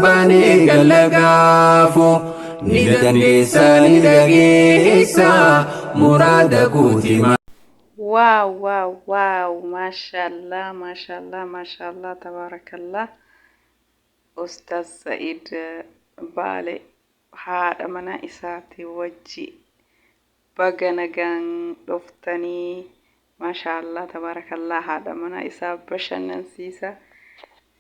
Bani galagaafu ni dandeessa ni dhageessa muraada guutima. واو واو واو ما شاء الله ما شاء الله ما شاء الله تبارك الله. أستاذ سعيد بالي هذا منا إساتي وجي بغنغان دفتني ما شاء الله تبارك الله. هذا منا إسا بشنن سيسا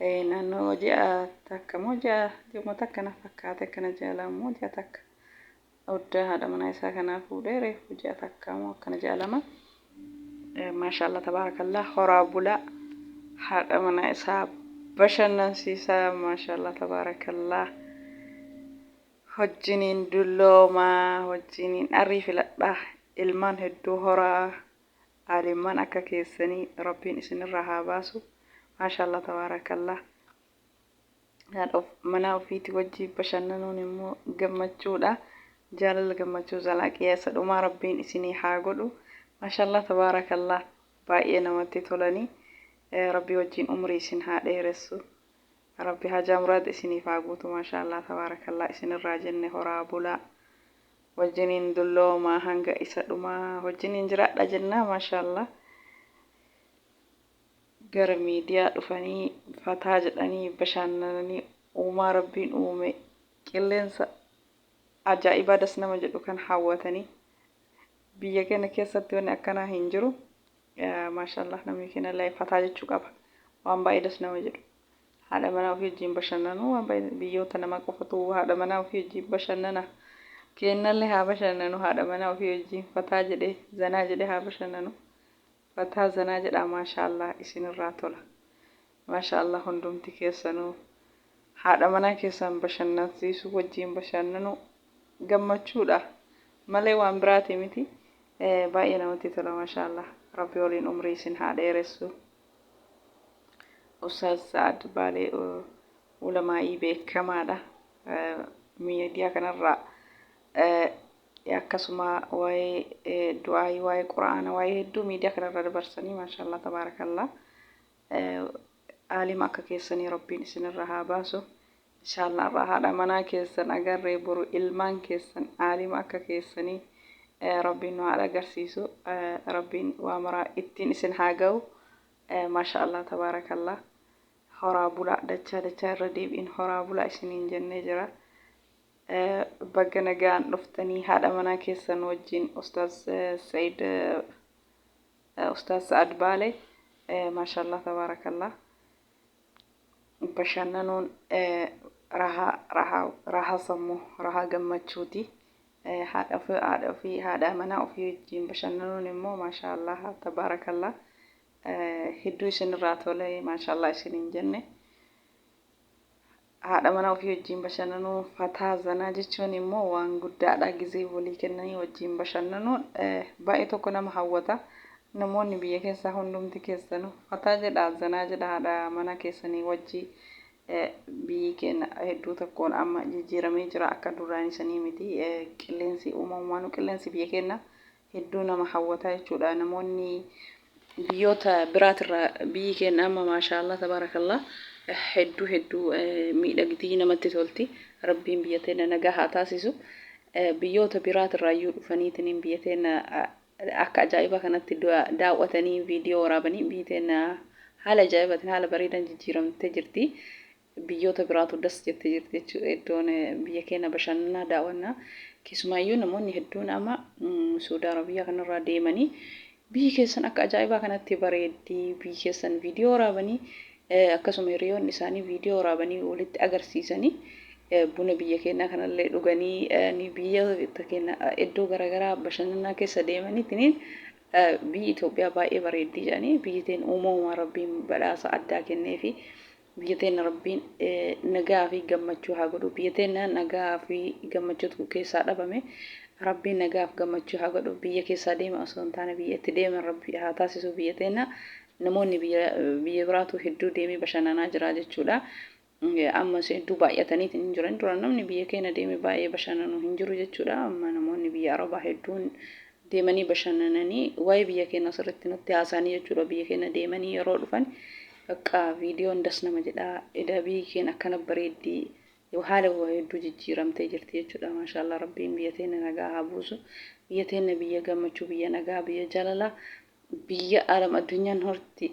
نانو جاء تك موجة جمع تك نفكاتك نجالا موجة تك أودا. هذا منا إسا كنا فوديري وجاء تك مو كنجالا ما شاء الله تبارك الله. خرابولا هذا منا إسا بشنن سيسا ما شاء الله تبارك الله. هجنين دلوما هجنين أريف لأ ilmaan hedduu horaa alimman akka keessanii rabbiin isinirraa haa baasu. maashaallah tabaarakallah. mana ofiiti wajji bashannanuun immoo gammachuudha. jaalala gammachuu zalaaqiyaa isa dhumaa rabbiin isinii haa godhu. maashaallah tabaarakallah. baay'ee namatti tolanii. rabbii wajjiin umrii isin haa dheeressu. rabbi hajaa muraad isiniif haa guutu. maashaallah tabaarakallah. isinirraa jenne horaa bulaa. wajjiniin dulloomaa hanga isa dhumaa wajjiniin jiraadha jennaa. maashaallah. gara miidiyaa dhufanii fataa jedhanii bashannananii uumaa rabbiin uume qilleensa ajaa'ibaa das nama jedhu kan hawwatanii biyya keenya keessatti wanni akkanaa hin jiru. maashaallah namni keenya illee fataa jechuu qaba. waan baay'ee das nama jedhu haadha manaa ofii wajjiin bashannanuu waan baay'ee biyyoota nama qofatu haadha manaa ofii wajjiin bashannana. kennallee haa bashannanu haadha manaa ofii wajjiin fataa jedhee zanaa jedhee haa bashannanu. fataa zanaa jedhaa. maashaallah isinirraa tola. maashaallah hundumti keessanuu haadha manaa keessan bashannansiisu wajjiin bashannanu gammachuudha malee waan biraati miti. baay'ee namatti tola. maashaallah. rabbi waliin umrii isin haa dheeressu. Ustaaz Sa'ad Baalee ulamaa'ii beekamaadha. miidiyaa kanarraa akkasuma waa'ee du'aayii waa'ee quraana waa'ee hedduu miidiyaa kanarra dabarsanii maashaallah tabaarakallah. aalima akka keessanii rabbiin isinirra haa baasu. inshaallah irraa haadha manaa keessan agarree boru ilmaan keessan aalima akka keessanii rabbiin nu haa agarsiisu. rabbiin waa maraa ittiin isin haa ga'u. maashaallah tabaarakallah. horaa bulaa dachaa dachaa irra deebiin horaa bulaa isiniin jennee jira. bagga nagaan dhuftanii haadha manaa keessan wajjin Ustaaz Said Ustaaz Sa'ad Baalee maashaallah tabaarakallah. bashannanuun rahaa sammuu rahaa gammachuuti. haadha ofii haadha manaa ofii wajjin bashannanuun immoo maashaallah tabaarakallah. hedduu isinirraa tole. maashaallah isiniin jenne. haadha manaa ofii wajjiin bashannanuu fataa zanaa jechuun immoo waan guddaadha. gizee walii kennanii wajjiin bashannanuun baay'ee tokko nama hawwata. namoonni biyya keessaa hundumti keessanuu fataa jedhaa zanaa jedha haadha manaa keessanii wajji. biyyi keenya hedduu tokkoon amma jijjiiramee jira akka duraan isanii miti. qilleensi uumamumaan qilleensi biyya keenya hedduu nama hawwata jechuudha. namoonni biyyoota biraatirraa biyyi keenya amma maashaallah tabaarakallah hedduu miidhagdii namatti tolti. rabbiin biyya teenya nagaa haa taasisu. biyyoota biraatirraa iyyuu dhufaniitiin biyya teenya akka ajaa'ibaa kanatti daawwatanii viidiyoo waraabanii biyyi teenya haala ajaa'ibatiin haala bareedan jijjiiramtee jirti. biyyoota biraatu das jettee jirti jechuudha. iddoon biyya keenya bashannanaa daawwannaa keessumaayyuu namoonni hedduun amma Saudi Arabiyaa kanarraa deemanii biyyi keessan akka ajaa'ibaa kanatti bareeddii biyyi keessan viidiyoo waraabanii akkasuma hiriyoonni isaanii viidiyoo waraabanii walitti agarsiisanii buna biyya keenyaa kanallee dhuganii biyya keenya iddoo garaagaraa bashannanaa keessa deemaniitiin biyyi Itoophiyaa baay'ee bareeddii jedhanii biyyi teenya uumama rabbiin badhaasa addaa kenneefi biyya teenya rabbiin nagaa fi gammachuu haa godhu. biyya teenya nagaa fi gammachuutu keessaa dhabame. rabbiin nagaa fi gammachuu haa godhu. biyya keessaa deema osoo hin taane biyyatti deeman rabbi haa taasisu. biyya teenya namoonni biyya biraatu hedduu deemee bashannanaa jira jechuudha. ammas hedduu baay'ataniitiin hin jiran. dura namni biyya keenya deeme baay'ee bashannanu hin jiru jechuudha. amma namoonni biyya arabaa hedduun deemanii bashannananii waa'ee biyya keenya asirratti nutti haasa'anii jechuudha. biyya keenya deemanii yeroo dhufan bakka viidiyoon das nama jedhaa. biyyi keenya akkana bareeddii haala waa hedduu jijjiiramtee jirti jechuudha. Maashaallah rabbiin biyya teenya nagaa haa buusu. Biyya teenya biyya gammachuu, biyya nagaa, biyya jaalala, biyya alam addunyaan horti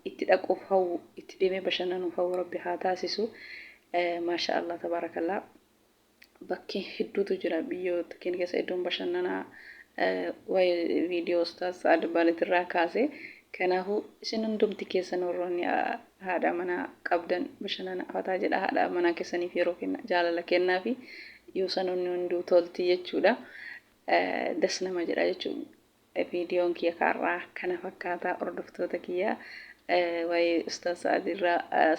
itti dhaquuf hawwu, itti deemee bashannanuuf hawwu rabbi haa taasisu. Maashaallah tabarakallah. Bakki hedduutu jira biyyoota keenya keessa iddoon bashannanaa waa'ee viidiyoo ustaas Sa'ad Baaleetirraa kaasee. Kanaafuu isin hundumti keessan warroonni haadha manaa qabdan bashannana fataa jedha haadha manaa keessaniif yeroo kenna jaalala kennaa fi yoo sanonni hunduu tolti jechuudha. Das nama jedha jechuudha. Viidiyoon kiyya kaarraa kana fakkaataa hordoftoota kiyyaa waa'ee ustaas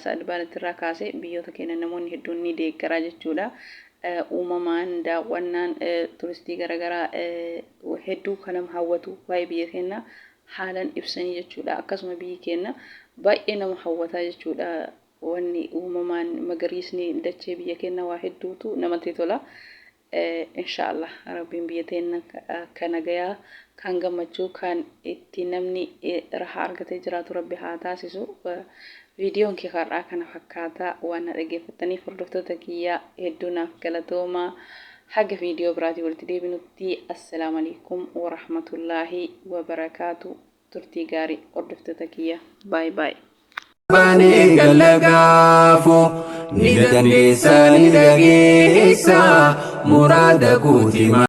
Sa'ad Baaleetirraa kaasee biyyoota keenya namoonni hedduun ni deeggaraa jechuudha. Uumamaan daawwannaan turistii garaagaraa hedduu kan nama hawwatu waa'ee biyya keenyaa haalan ibsanii jechuudha. Akkasuma biyyi keenya baay'ee nama hawwataa jechuudha. Wanni uumamaan magariisni dachee biyya keenyaa waa hedduutu namatti tola. Inshaallah rabbiin biyya teenya kan nagayaa, kan gammachuu, kan itti namni rahaa argatee jiraatu rabbi haa taasisu. Viidiyoon kee har'aa kana fakkaataa waan dhaggeeffataniif hordoftoota kiyyaa hedduu naaf galatoomaa. Haga viidiyoo biraatii walitti deebinutti assalaamu alaikum warahmatullaahi wabarakaatu. Turtii gaarii hordoftoota kiyya. Baay baay. Bani galagaafu ni dandeessa ni dhageessa muraada guutima.